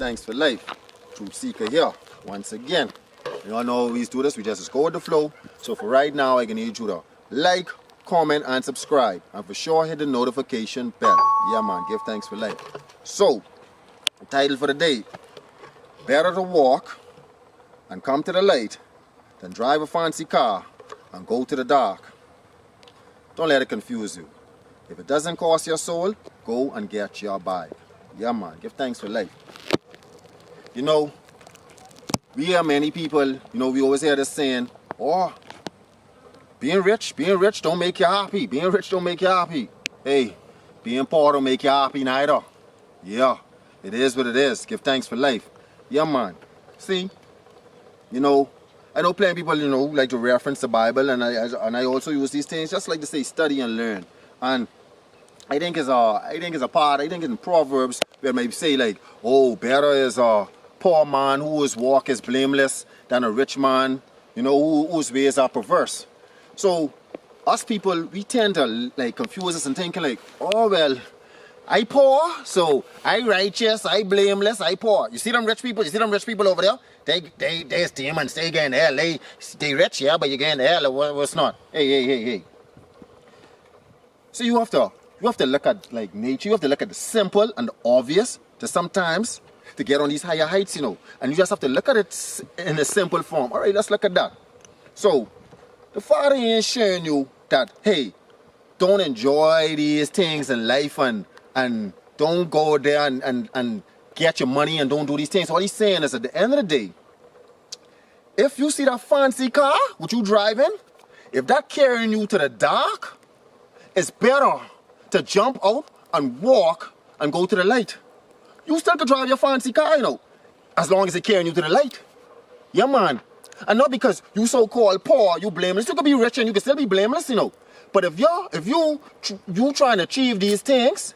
thanks for life. Truth Seeker here, once again. You all know we do this, we just go with the flow. So for right now, I can need you to like, comment, and subscribe. And for sure, hit the notification bell. Yeah, man, give thanks for life. So, the title for the day, better to walk and come to the light than drive a fancy car and go to the dark. Don't let it confuse you. If it doesn't cost your soul, go and get your bike. Yeah, man, give thanks for life. You know, we hear many people, you know, we always hear this saying, oh, being rich don't make you happy. Being rich don't make you happy. Hey, being poor don't make you happy neither. Yeah, it is what it is. Give thanks for life. Yeah, man. See, you know, I know plenty of people, you know, like to reference the Bible, and I also use these things just like to say study and learn. And I think it's in Proverbs where it might say like, oh, better is a poor man whose walk is blameless than a rich man, you know, whose ways are perverse. So us people, we tend to like confuse us and thinking like, oh well, I poor, so I righteous, I blameless, I poor. You see them rich people? You see them rich people over there? They're demons. They get in hell. They rich, yeah, but you get in hell. What's not? Hey. So you have to look at like nature. You have to look at the simple and the obvious to sometimes to get on these higher heights, you know. And you just have to look at it in a simple form. All right, let's look at that. So the Father ain't showing you that, hey, don't enjoy these things in life and don't go there and get your money and don't do these things. All he's saying is at the end of the day, if you see that fancy car, which you driving, if that carrying you to the dark, it's better to jump out and walk and go to the light. You still could drive your fancy car, you know, as long as it's carrying you to the light. Yeah, man. And not because you so-called poor, you blameless. You could be rich and you can still be blameless, you know. But if you trying to achieve these things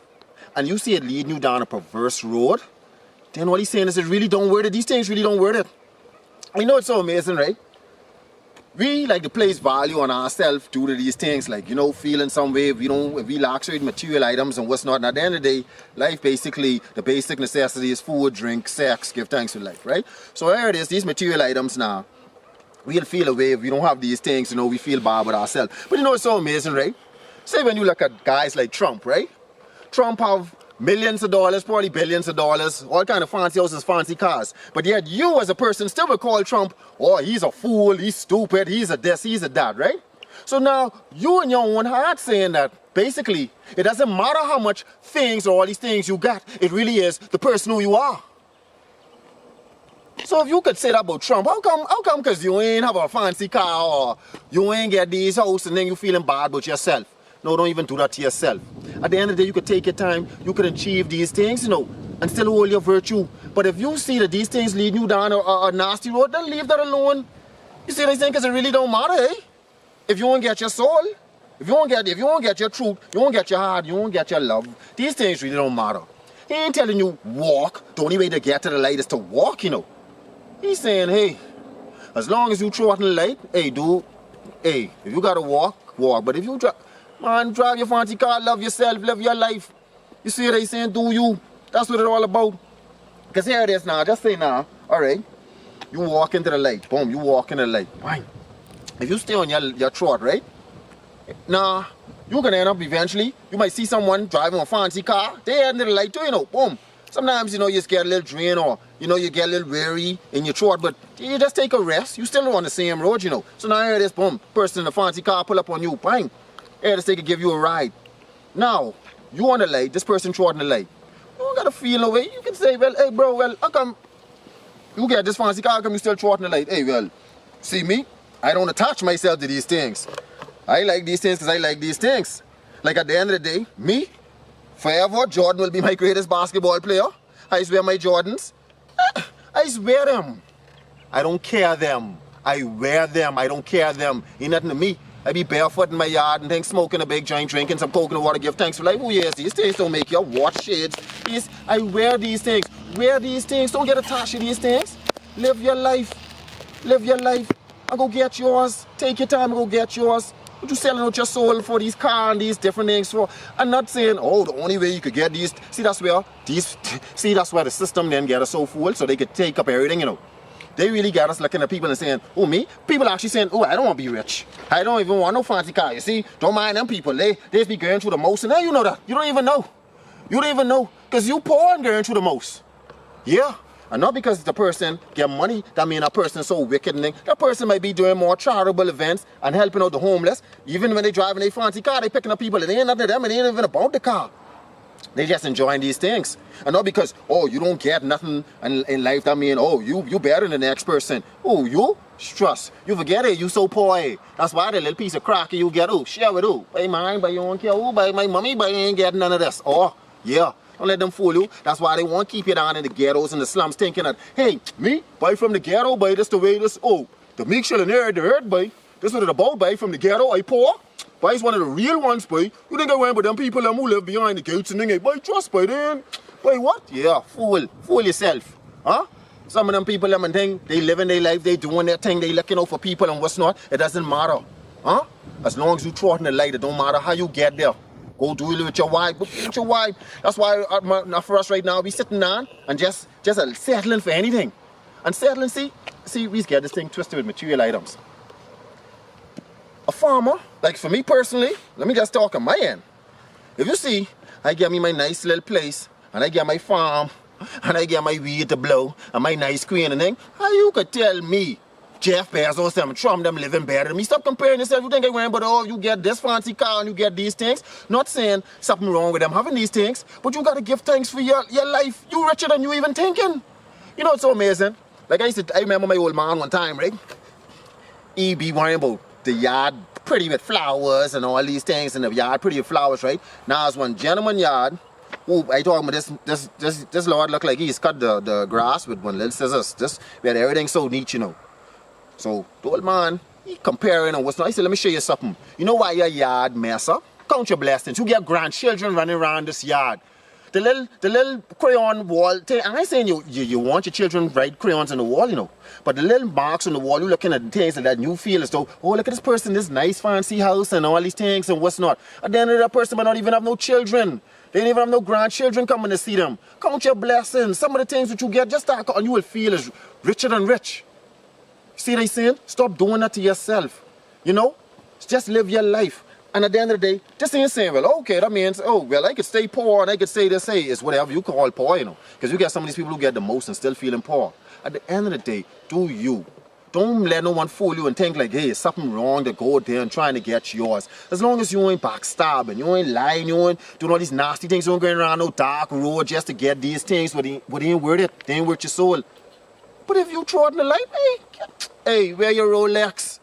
and you see it leading you down a perverse road, then what he's saying is it really don't worth it. These things really don't worth it. You know, it's so amazing, right? We like to place value on ourselves due to these things, like, you know, feeling some way if we lack certain material items and what's not. And at the end of the day, life basically, the basic necessities, food, drink, sex, give thanks for life, right? So here it is, these material items now. We'll feel a way if we don't have these things, you know, we feel bad with ourselves. But you know, it's so amazing, right? Say when you look at guys like Trump, right? Trump have millions of dollars, probably billions of dollars, all kind of fancy houses, fancy cars. But yet you as a person still will call Trump, oh, he's a fool, he's stupid, he's a this, he's a that, right? So now you in your own heart saying that basically it doesn't matter how much things or all these things you got, it really is the person who you are. So if you could say that about Trump, how come because you ain't have a fancy car or you ain't get these houses and then you feeling bad about yourself? No, don't even do that to yourself. At the end of the day, you could take your time, you could achieve these things, you know, and still hold your virtue. But if you see that these things lead you down a nasty road, then leave that alone. You see what I'm saying? Because it really don't matter, eh? If you won't get your soul, if you won't get your truth, you won't get your heart, you won't get your love, these things really don't matter. He ain't telling you walk. The only way to get to the light is to walk, you know. He's saying, hey, as long as you throw out in the light, hey, dude, hey, if you gotta walk, walk. But if you drive your fancy car, love yourself, live your life. You see what he's saying? Do you? That's what it's all about. Because here it is now, just say now, all right, you walk into the light, boom, you walk into the light, fine. If you stay on your trot, right, now, you're gonna end up eventually, you might see someone driving a fancy car, they head into the light too, you know, boom. Sometimes, you know, you just get a little drained or, you know, you get a little weary in your throat, but you just take a rest. You still on the same road, you know. So now here it is, boom, person in a fancy car pull up on you, bang. Here this thing give you a ride. Now, you on the light, this person throw on the light. You don't gotta feel no way. You can say, well, hey bro, well, how come you get this fancy car, how come you still throw on the light? Hey, well, see me? I don't attach myself to these things. I like these things because I like these things. Like at the end of the day, me, forever, Jordan will be my greatest basketball player. I wear my Jordans. I wear them. I don't care them. I wear them. I don't care them. Ain't nothing to me. I be barefoot in my yard and things, smoking a big joint, drinking some coconut water, give thanks for life. Oh yes, these things don't make you watch shades. I wear these things. Wear these things. Don't get attached to these things. Live your life. Live your life. And go get yours. Take your time and go get yours. What you selling out your soul for these cars and these different things for? I'm not saying, oh, the only way you could get these. See, that's where the system then get us so full so they could take up everything, you know. They really got us looking at people and saying, oh, me? People actually saying, oh, I don't want to be rich. I don't even want no fancy car. You see, don't mind them people. They just be going through the most. And now you know that. You don't even know. You don't even know. Because you poor and going through the most. Yeah. And not because the person get money, that mean a person so wicked and thing. That person might be doing more charitable events and helping out the homeless. Even when they driving a fancy car, they picking up people. It ain't nothing to them. It ain't even about the car. They just enjoying these things. And not because, oh, you don't get nothing in life. That mean, oh, you better than the next person. Oh, you? Trust. You forget it. You so poor, eh? That's why the little piece of cracker you get, oh, share with who? By mine, by your own care, oh, by my mommy, by you ain't getting none of this. Oh, yeah. Don't let them fool you. That's why they want to keep you down in the ghettos and the slums thinking that, hey, me, buy from the ghetto, boy, this the way this, oh, the meek shall inherit the earth, boy. This what it about, boy, from the ghetto, I poor. Boy, it's one of the real ones, boy. You think I went with them people who live behind the gates and thing, boy, trust, boy, then. Boy, what? Yeah, fool yourself. Huh? Some of them people, them and thing, they living their life, they doing their thing, they looking out for people and what's not. It doesn't matter. Huh? As long as you throw it in the light, it don't matter how you get there. Go do it with your wife. Go with your wife. That's why for us right now, we sitting down and just settling for anything. And settling, see, we get this thing twisted with material items. A farmer, like for me personally, let me just talk on my end. If you see, I get me my nice little place, and I get my farm, and I get my weed to blow, and my nice queen and thing, how you could tell me, Jeff Bezos, them, Trump, them living better than me? Stop comparing yourself. You think I went, but oh, you get this fancy car and you get these things. Not saying something wrong with them having these things, but you got to give thanks for your life. You richer than you even thinking. You know, it's so amazing. Like I remember my old man one time, right? He be worrying about the yard pretty with flowers and all these things, and the yard pretty with flowers, right? Now it's one gentleman yard. Oh, I talking about this lord look like he's cut the grass with one little scissors. Just where everything's so neat, you know. So the old man, he comparing and what's not. I said, let me show you something. You know why your yard mess up? Count your blessings. You get grandchildren running around this yard. The little crayon wall thing. I ain't saying you want your children write crayons on the wall, you know. But the little marks on the wall, you looking at the things that you feel as though, oh, look at this person, this nice fancy house and all these things and what's not. At the end of that person might not even have no children. They don't even have no grandchildren coming to see them. Count your blessings. Some of the things that you get, just start and you will feel as richer than rich. See what I'm saying? Stop doing that to yourself. You know? Just live your life. And at the end of the day, this ain't saying, well, okay, that means, oh, well, I could stay poor and I could say this, hey, it's whatever you call poor, you know. Because you get some of these people who get the most and still feeling poor. At the end of the day, do you. Don't let no one fool you and think like, hey, it's something wrong to go there and trying to get yours. As long as you ain't backstabbing, you ain't lying, you ain't doing all these nasty things, you ain't going around no dark road just to get these things, but they ain't worth it. They ain't worth your soul. But if you throw it in the light, hey, wear your Rolex.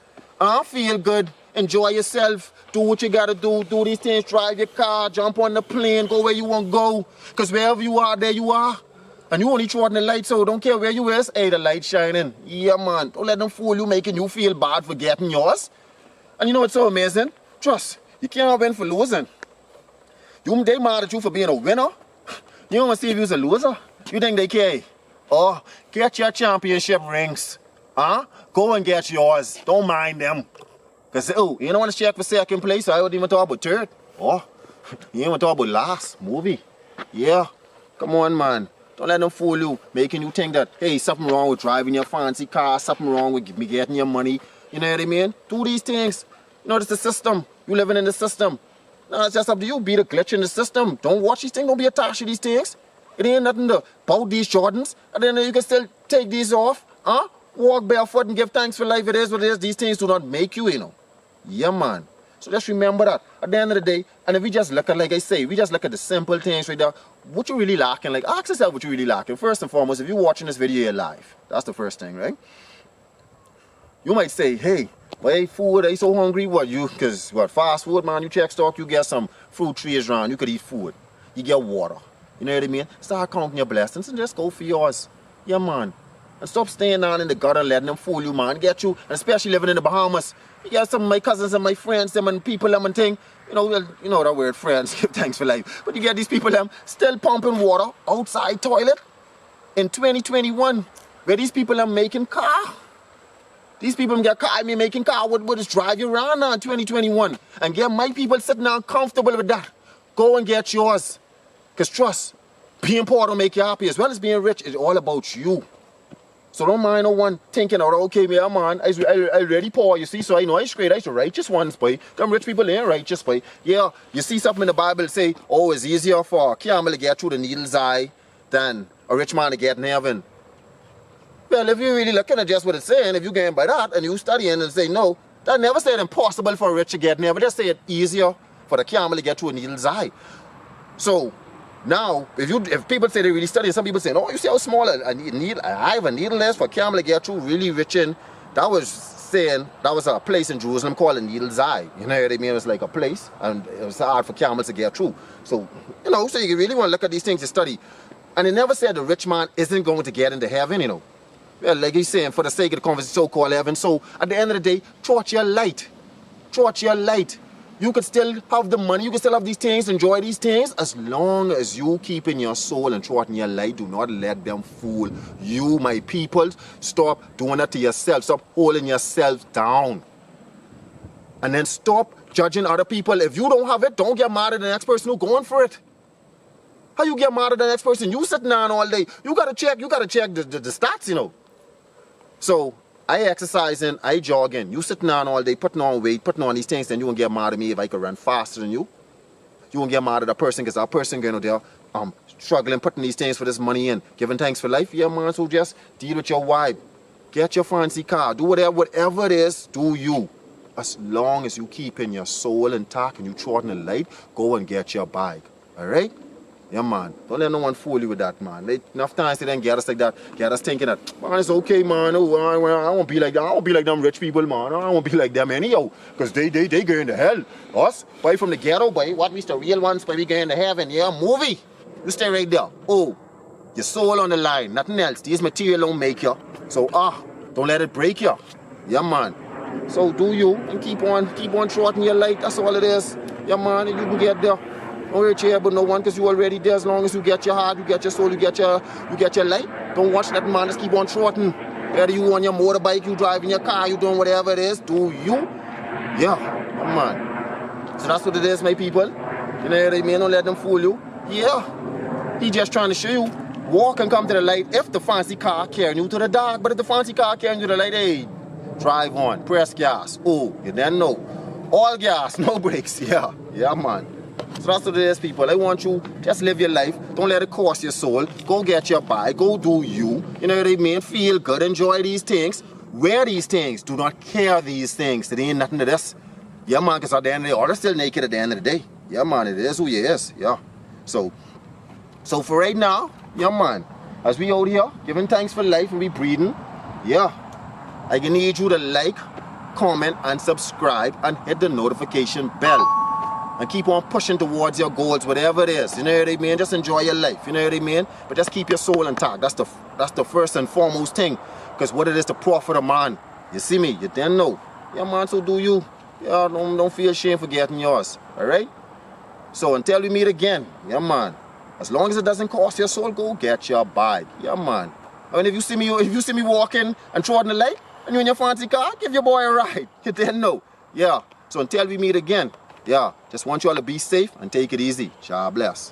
Feel good. Enjoy yourself. Do what you gotta do. Do these things. Drive your car. Jump on the plane. Go where you want to go. Because wherever you are, there you are. And you only throw it in the light, so don't care where you is. Hey, the light shining. Yeah, man. Don't let them fool you, making you feel bad for getting yours. And you know what's so amazing? Trust. You can't win for losing. They mad at you for being a winner. You don't want to see if you're a loser. You think they care? Oh, get your championship rings. Go and get yours. Don't mind them. Because, oh, you don't want to check for second place, so I wouldn't even talk about third. Oh, you ain't want to talk about last movie. Yeah, come on, man. Don't let them fool you, making you think that, hey, something wrong with driving your fancy car, something wrong with me getting your money. You know what I mean? Do these things. You know, it's the system. You living in the system. No, it's just up to you. Be the glitch in the system. Don't watch these things. Don't be attached to these things. It ain't nothing to about these Jordans. And then you can still take these off. Walk barefoot and give thanks for life. It is what it is. These things do not make you, you know. Yeah, man. So just remember that. At the end of the day, and if we just look at, like I say, we just look at the simple things right there. What you really lacking? Like, ask yourself what you really lacking. First and foremost, if you're watching this video, you're live. That's the first thing, right? You might say, hey, why food? Are you so hungry? Because fast food, man, you check stock, you get some fruit trees around, you could eat food. You get water. You know what I mean? Start counting your blessings and just go for yours. Yeah, man. And stop staying down in the gutter and letting them fool you, man. Get you, and especially living in the Bahamas. You got some of my cousins and my friends, them and people, them and thing. You know that word, friends, give thanks for life. But you get these people, them, still pumping water outside toilet in 2021. Where these people are making car. These people get car, I mean, making car would just drive you around now in 2021. And get my people sitting down comfortable with that. Go and get yours. Because trust, being poor don't make you happy as well as being rich. It's all about you. So don't mind no one thinking, oh, okay, man, I already poor, you see, so I know I straight, I righteous ones, boy. Them rich people ain't righteous, boy. Yeah, you see something in the Bible say, oh, it's easier for a camel to get through the needle's eye than a rich man to get in heaven. Well, if you really looking at just what it's saying, if you going by that and you studying and say, no, that never said impossible for a rich to get in heaven, just say it easier for the camel to get through a needle's eye. So, now, if people say they really study, some people say, oh, you see how small I have a needle is for a camel to get through, really rich in. That was saying, that was a place in Jerusalem called a needle's eye. You know what I mean? It was like a place, and it was hard for camels to get through. So, you know, so you really want to look at these things to study. And it never said the rich man isn't going to get into heaven, you know. Well, like he's saying, for the sake of the conversation, so-called heaven. So, at the end of the day, throw out your light. Throw out your light. You could still have the money, you can still have these things, enjoy these things, as long as you keep in your soul and throw out in your light. Do not let them fool you, my people. Stop doing that to yourself. Stop holding yourself down. And then stop judging other people. If you don't have it, don't get mad at the next person who's going for it. How you get mad at the next person? You sitting down all day. You gotta check the stats, you know. So, I exercising, I jogging, you sitting down all day, putting on weight, putting on these things, then you won't get mad at me if I could run faster than you. You won't get mad at that person because that person going there struggling, putting these things for this money in, giving thanks for life. Yeah, man, so just deal with your wife. Get your fancy car. Do whatever it is, do you. As long as you keep in your soul intact and you throw it in the light, go and get your bag. Alright? Yeah, man. Don't let no one fool you with that, man. Enough times they then get us like that. Get us thinking that, man, it's okay, man. Oh, I won't be like that. I won't be like them rich people, man. I won't be like them anyhow. Because they going to hell. Us, boy, from the ghetto, boy. What we the real ones, boy, we going to heaven. Yeah, movie. You stay right there. Oh, your soul on the line. Nothing else. These material don't make you. So, don't let it break you. Yeah, man. So do you. And keep on trotting your light. That's all it is. Yeah, man. And you can get there. Don't hurt your head but no one because you already there. As long as you get your heart, you get your soul, you get your light. Don't watch that man, just keep on trotting. Whether you on your motorbike, you driving your car, you doing whatever it is, do you? Yeah, come on. So that's what it is, my people. You know what I mean? Don't let them fool you. Yeah, he just trying to show you. Walk and come to the light if the fancy car carrying you to the dark. But if the fancy car carrying you to the light, hey, drive on, press gas. Oh, you then know. All gas, no brakes. Yeah, man. So that's what it is, people. I want you, just live your life. Don't let it cost your soul. Go get your bike. Go do you. You know what I mean? Feel good. Enjoy these things. Wear these things. Do not care these things. It ain't nothing to this. Yeah, man, because at the end of the day, you're still naked at the end of the day. Yeah, man, it is who you is. Yeah. So for right now, yeah, man, as we out here, giving thanks for life and we breathing, yeah, I can need you to like, comment, and subscribe and hit the notification bell. And keep on pushing towards your goals, whatever it is. You know what I mean? Just enjoy your life. You know what I mean? But just keep your soul intact. That's the first and foremost thing. Because what it is to profit a man. You see me? You then know. Yeah, man, so do you. Yeah, don't feel ashamed for getting yours. Alright? So until we meet again, yeah, man. As long as it doesn't cost your soul, go get your bike. Yeah, man. I mean, if you see me walking and throwing the light, and you're in your fancy car, give your boy a ride. You then know. Yeah. So until we meet again. Yeah, just want you all to be safe and take it easy. God bless.